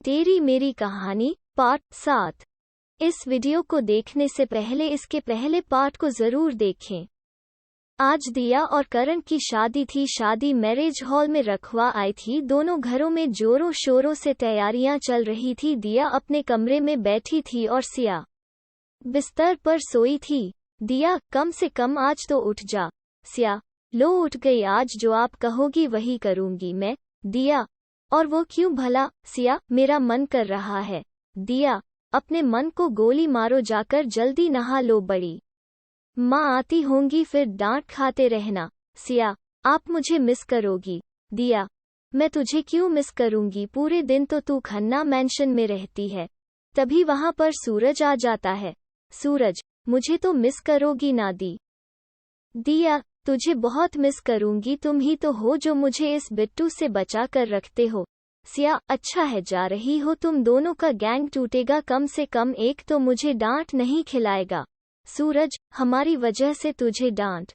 तेरी मेरी कहानी पार्ट 7। इस वीडियो को देखने से पहले इसके पहले पार्ट को जरूर देखें। आज दिया और करण की शादी थी। शादी मैरिज हॉल में रखवा आई थी। दोनों घरों में जोरों शोरों से तैयारियां चल रही थी। दिया अपने कमरे में बैठी थी और सिया बिस्तर पर सोई थी। दिया, कम से कम आज तो उठ जा। सिया, लो उठ गई। आज जो आप कहोगी वही करूंगी मैं। दिया, और वो क्यों भला? सिया, मेरा मन कर रहा है। दिया, अपने मन को गोली मारो, जाकर जल्दी नहा लो, बड़ी माँ आती होंगी फिर डांट खाते रहना। सिया, आप मुझे मिस करोगी? दिया, मैं तुझे क्यों मिस करूंगी? पूरे दिन तो तू खन्ना मैंशन में रहती है, तभी वहां पर सूरज आ जाता है। सूरज, मुझे तो मिस करोगी ना? दिया, तुझे बहुत मिस करूंगी। तुम ही तो हो जो मुझे इस बिट्टू से बचा कर रखते हो। सिया, अच्छा है जा रही हो, तुम दोनों का गैंग टूटेगा। कम से कम एक तो मुझे डांट नहीं खिलाएगा। सूरज, हमारी वजह से तुझे डांट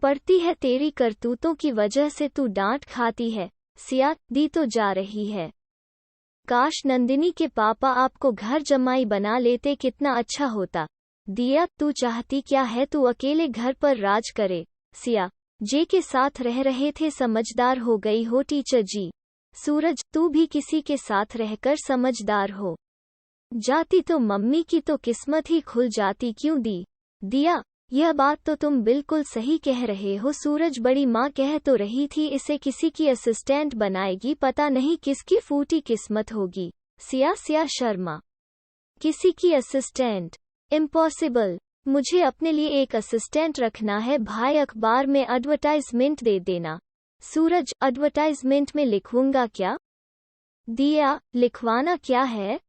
पड़ती है, तेरी करतूतों की वजह से तू डांट खाती है। सिया, दी तो जा रही है। काश नंदिनी के पापा आपको घर जमाई बना लेते, कितना अच्छा होता। दिया, तू चाहती क्या है? तू अकेले घर पर राज करे। सिया, जे के साथ रह रहे थे, समझदार हो गई हो टीचर जी। सूरज, तू भी किसी के साथ रहकर समझदार हो जाती तो मम्मी की तो किस्मत ही खुल जाती। क्यों दिया, यह बात तो तुम बिल्कुल सही कह रहे हो। सूरज, बड़ी माँ कह तो रही थी इसे किसी की असिस्टेंट बनाएगी, पता नहीं किसकी फूटी किस्मत होगी। सिया शर्मा, किसी की असिस्टेंट? इम्पॉसिबल। मुझे अपने लिए एक असिस्टेंट रखना है। भाई, अखबार में एडवर्टाइजमेंट दे देना। सूरज, एडवर्टाइजमेंट में लिखूंगा क्या? दिया, लिखवाना क्या है?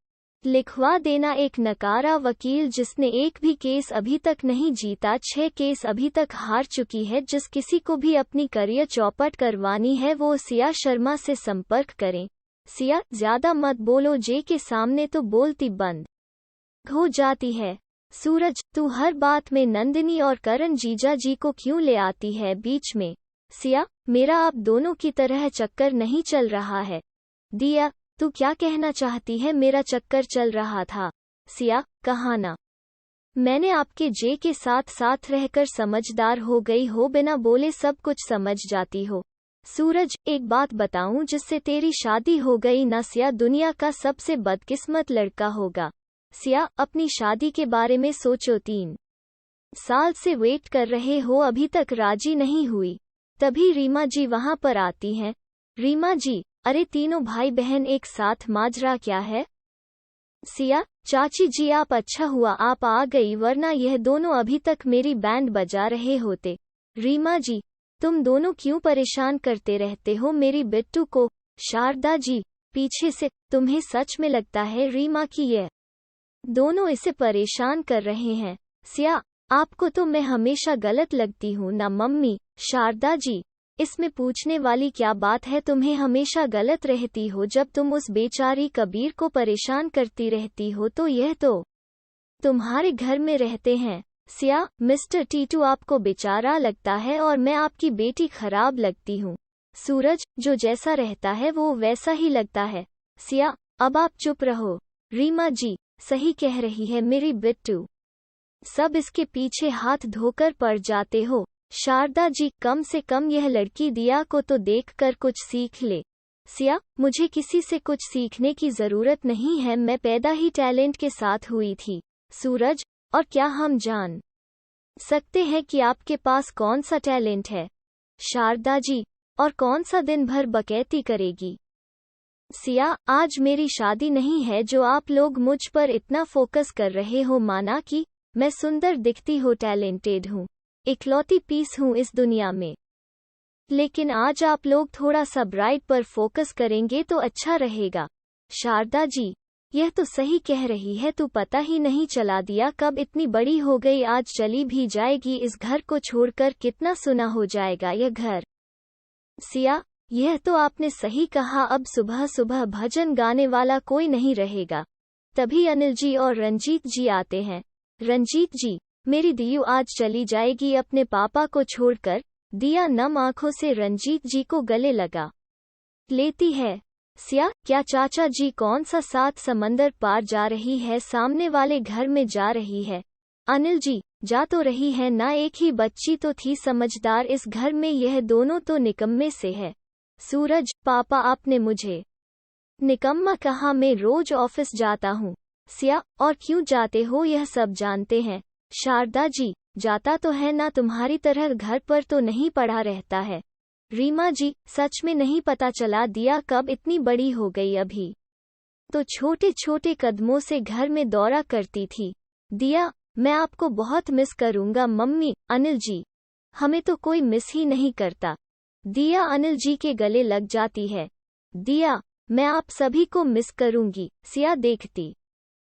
लिखवा देना एक नकारा वकील जिसने एक भी केस अभी तक नहीं जीता, 6 केस अभी तक हार चुकी है। जिस किसी को भी अपनी करियर चौपट करवानी है वो सिया शर्मा से संपर्क करें। सिया, ज्यादा मत बोलो, जे के सामने तो बोलती बंद हो जाती है। सूरज, तू हर बात में नंदिनी और करण जीजा जी को क्यों ले आती है बीच में? सिया, मेरा आप दोनों की तरह चक्कर नहीं चल रहा है। दिया, तू क्या कहना चाहती है? मेरा चक्कर चल रहा था। सिया, कहा ना, मैंने आपके जे के साथ साथ रहकर समझदार हो गई हो, बिना बोले सब कुछ समझ जाती हो। सूरज, एक बात बताऊं, जिससे तेरी शादी हो गई ना, सिया दुनिया का सबसे बदकिस्मत लड़का होगा। सिया, अपनी शादी के बारे में सोचो, 3 साल से वेट कर रहे हो, अभी तक राजी नहीं हुई। तभी रीमा जी वहां पर आती हैं। रीमा जी, अरे तीनों भाई बहन एक साथ, माजरा क्या है? सिया, चाची जी आप, अच्छा हुआ आप आ गई, वरना यह दोनों अभी तक मेरी बैंड बजा रहे होते। रीमा जी, तुम दोनों क्यों परेशान करते रहते हो मेरी बिट्टू को? शारदा जी, पीछे से, तुम्हें सच में लगता है रीमा की ये दोनों इसे परेशान कर रहे हैं? सिया, आपको तो मैं हमेशा गलत लगती हूँ ना मम्मी? शारदा जी, इसमें पूछने वाली क्या बात है? तुम्हें हमेशा गलत रहती हो जब तुम उस बेचारी कबीर को परेशान करती रहती हो, तो यह तो तुम्हारे घर में रहते हैं। सिया, मिस्टर टीटू आपको बेचारा लगता है और मैं आपकी बेटी खराब लगती हूँ। सूरज, जो जैसा रहता है वो वैसा ही लगता है। सिया, अब आप चुप रहो। रीमा जी, सही कह रही है मेरी बिट्टू, सब इसके पीछे हाथ धोकर पड़ जाते हो। शारदा जी, कम से कम यह लड़की दिया को तो देखकर कुछ सीख ले। सिया, मुझे किसी से कुछ सीखने की जरूरत नहीं है, मैं पैदा ही टैलेंट के साथ हुई थी। सूरज, और क्या हम जान सकते हैं कि आपके पास कौन सा टैलेंट है? शारदा जी, और कौन सा दिन भर बकैती करेगी? सिया, आज मेरी शादी नहीं है जो आप लोग मुझ पर इतना फोकस कर रहे हो। माना कि मैं सुंदर दिखती हूँ, टैलेंटेड हूँ, इकलौती पीस हूँ इस दुनिया में, लेकिन आज आप लोग थोड़ा सा ब्राइड पर फोकस करेंगे तो अच्छा रहेगा। शारदा जी, यह तो सही कह रही है, तू पता ही नहीं चला दिया कब इतनी बड़ी हो गई, आज चली भी जाएगी इस घर को छोड़कर, कितना सुना हो जाएगा यह घर। सिया, यह तो आपने सही कहा, अब सुबह सुबह भजन गाने वाला कोई नहीं रहेगा। तभी अनिल जी और रंजीत जी आते हैं। रंजीत जी, मेरी दियू आज चली जाएगी अपने पापा को छोड़कर। दिया नम आंखों से रंजीत जी को गले लगा लेती है। सिया, क्या चाचा जी कौन सा 7 समंदर पार जा रही है? सामने वाले घर में जा रही है। अनिल जी, जा तो रही है ना, एक ही बच्ची तो थी समझदार इस घर में, यह दोनों तो निकम्मे से है। सूरज, पापा आपने मुझे निकम्मा कहा, मैं रोज ऑफिस जाता हूँ। सिया, और क्यों जाते हो यह सब जानते हैं। शारदा जी, जाता तो है ना, तुम्हारी तरह घर पर तो नहीं पड़ा रहता है। रीमा जी, सच में नहीं पता चला दिया कब इतनी बड़ी हो गई, अभी तो छोटे छोटे कदमों से घर में दौड़ा करती थी। दिया, मैं आपको बहुत मिस करूंगा मम्मी। अनिल जी, हमें तो कोई मिस ही नहीं करता। दिया अनिल जी के गले लग जाती है। दिया, मैं आप सभी को मिस करूंगी। सिया देखती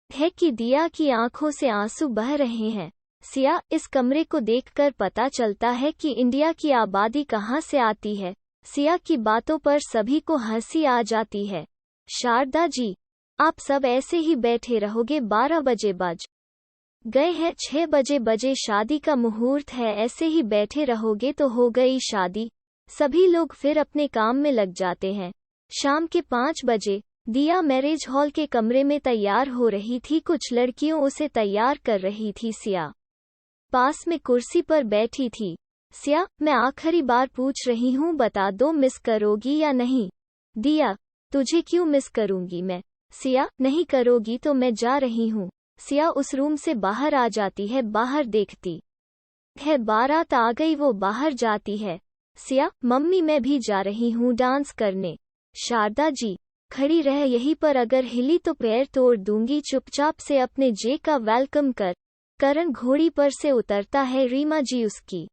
है कि दिया की आंखों से आंसू बह रहे हैं। सिया, इस कमरे को देखकर पता चलता है कि इंडिया की आबादी कहाँ से आती है। सिया की बातों पर सभी को हंसी आ जाती है। शारदा जी, आप सब ऐसे ही बैठे रहोगे? 12 बजे बज गए हैं, 6 बजे शादी का मुहूर्त है, ऐसे ही बैठे रहोगे तो हो गई शादी। सभी लोग फिर अपने काम में लग जाते हैं। शाम के 5 बजे दिया मैरिज हॉल के कमरे में तैयार हो रही थी, कुछ लड़कियों उसे तैयार कर रही थी। सिया पास में कुर्सी पर बैठी थी। सिया, मैं आखिरी बार पूछ रही हूँ, बता दो मिस करोगी या नहीं। दिया, तुझे क्यों मिस करूंगी मैं। सिया, नहीं करोगी तो मैं जा रही हूँ। सिया उस रूम से बाहर आ जाती है, बाहर देखती है बारात आ गई, वो बाहर जाती है। सिया, मम्मी मैं भी जा रही हूँ डांस करने। शारदा जी, खड़ी रह यहीं पर, अगर हिली तो पैर तोड़ दूंगी, चुपचाप से अपने जे का वेलकम कर। करण घोड़ी पर से उतरता है। रीमा जी उसकी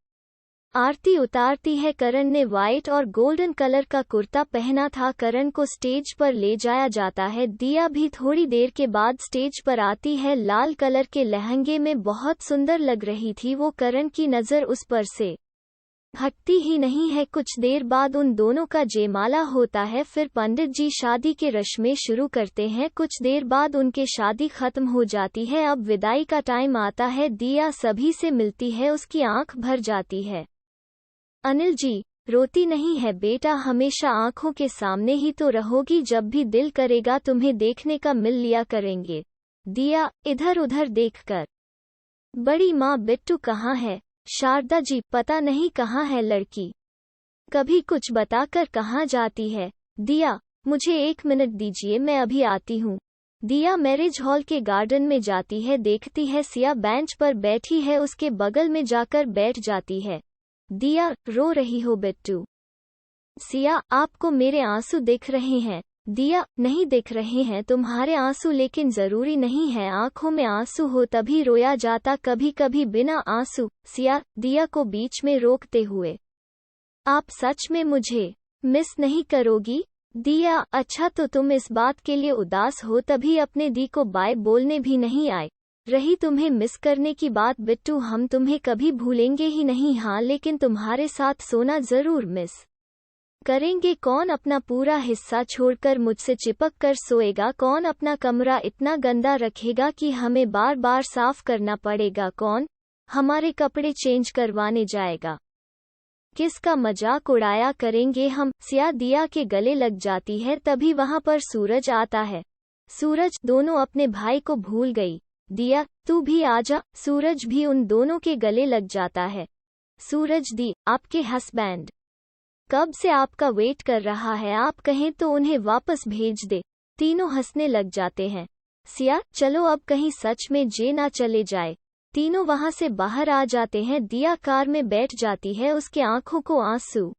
आरती उतारती है। करण ने व्हाइट और गोल्डन कलर का कुर्ता पहना था। करण को स्टेज पर ले जाया जाता है। दिया भी थोड़ी देर के बाद स्टेज पर आती है। लाल कलर के लहंगे में बहुत सुंदर लग रही थी वो। करण की नज़र उस पर से हटती ही नहीं है। कुछ देर बाद उन दोनों का जयमाला होता है, फिर पंडित जी शादी के रस्में शुरू करते हैं। कुछ देर बाद उनके शादी खत्म हो जाती है। अब विदाई का टाइम आता है। दिया सभी से मिलती है, उसकी आंख भर जाती है। अनिल जी, रोती नहीं है बेटा, हमेशा आंखों के सामने ही तो रहोगी, जब भी दिल करेगा तुम्हें देखने का मिल लिया करेंगे। दिया इधर उधर देखकर, बड़ी माँ बिट्टू कहाँ है? शारदा जी, पता नहीं कहाँ है लड़की, कभी कुछ बताकर कहाँ जाती है। दिया, मुझे 1 मिनट दीजिए, मैं अभी आती हूँ। दिया मैरिज हॉल के गार्डन में जाती है, देखती है सिया बेंच पर बैठी है, उसके बगल में जाकर बैठ जाती है। दिया, रो रही हो बिट्टू? सिया, आपको मेरे आंसू दिख रहे हैं। दिया, नहीं दिख रहे हैं तुम्हारे आंसू, लेकिन जरूरी नहीं है आंखों में आंसू हो तभी रोया जाता, कभी कभी बिना आंसू। सिया दिया को बीच में रोकते हुए, आप सच में मुझे मिस नहीं करोगी? दिया, अच्छा तो तुम इस बात के लिए उदास हो तभी अपने दी को बाय बोलने भी नहीं आए। रही तुम्हें मिस करने की बात बिट्टू, हम तुम्हें कभी भूलेंगे ही नहीं। हाँ, लेकिन तुम्हारे साथ सोना जरूर मिस करेंगे। कौन अपना पूरा हिस्सा छोड़कर मुझसे चिपक कर सोएगा? कौन अपना कमरा इतना गंदा रखेगा कि हमें बार बार साफ करना पड़ेगा? कौन हमारे कपड़े चेंज करवाने जाएगा? किसका मजाक उड़ाया करेंगे हम? सिया दिया के गले लग जाती है, तभी वहां पर सूरज आता है। सूरज, दोनों अपने भाई को भूल गई। दिया, तू भी आजा। सूरज भी उन दोनों के गले लग जाता है। सूरज दी, आपके हस्बैंड कब से आपका वेट कर रहा है, आप कहें तो उन्हें वापस भेज दे। तीनों हंसने लग जाते हैं। सिया, चलो अब कहीं सच में जे ना चले जाए। तीनों वहां से बाहर आ जाते हैं। दिया कार में बैठ जाती है, उसके आंखों को आंसू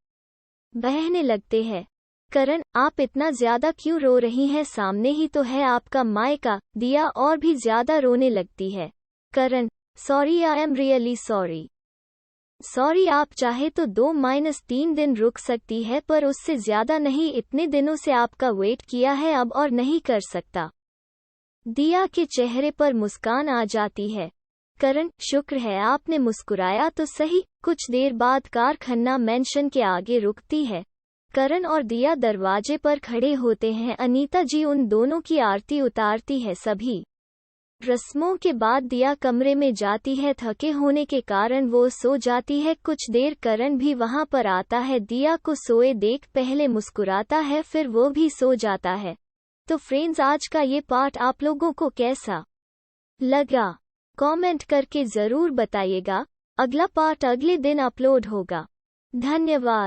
बहने लगते हैं। करण, आप इतना ज्यादा क्यों रो रही हैं? सामने ही तो है आपका मायका। दिया और भी ज्यादा रोने लगती है। Karan, sorry, I am really sorry. Sorry, आप चाहे तो 2-3 दिन रुक सकती है, पर उससे ज्यादा नहीं। इतने दिनों से आपका वेट किया है, अब और नहीं कर सकता। दिया के चेहरे पर मुस्कान आ जाती है। करण, शुक्र है आपने मुस्कुराया तो सही। कुछ देर बाद कार खन्ना मेंशन के आगे रुकती है। करण और दिया दरवाजे पर खड़े होते हैं। अनीता जी उन दोनों की आरती उतारती है। सभी रस्मों के बाद दिया कमरे में जाती है। थके होने के कारण वो सो जाती है। कुछ देर करण भी वहां पर आता है। दिया को सोए देख पहले मुस्कुराता है, फिर वो भी सो जाता है। तो फ्रेंड्स, आज का ये पार्ट आप लोगों को कैसा लगा कमेंट करके जरूर बताइएगा। अगला पार्ट अगले दिन अपलोड होगा। धन्यवाद।